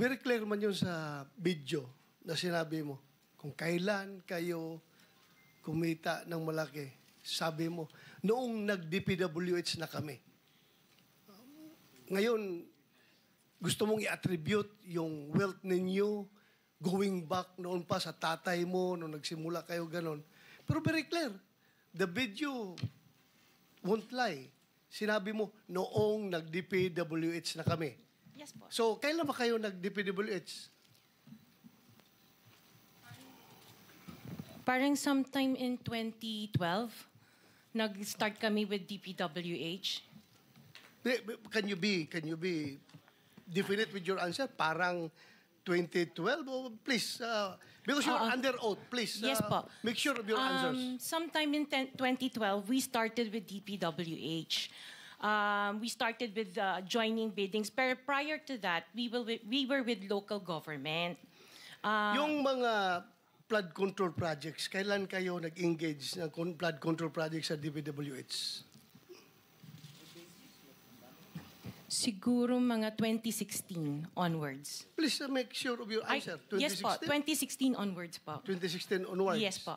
very clear man yun sa video na sinabi mo. Kung kailan kayo kumita ng malaki, sabi mo, noong nag-DPWH na kami. Ngayon, gusto mong i-attribute yung wealth ninyo going back noon pa sa tatay mo, noong nagsimula kayo ganon. Pero very clear, the video won't lie. Sinabi mo, noong nag-DPWH na kami. Yes po. So, kailan ba kayo nag-DPWH? Parang sometime in 2012, nag-start kami with DPWH. Can you be definite with your answer? Parang 2012? Oh, please, because you're under oath, please. Yes po. Make sure of your answers. Sometime in 2012, we started with DPWH. We started with joining biddings. Pero prior to that, we were with local government. Yung mga flood control projects, kailan kayo nag-engage ng flood control projects sa DPWH? Siguro mga 2016 onwards. Please make sure of your answer. Yes po, 2016 onwards po. 2016 onwards? Yes po.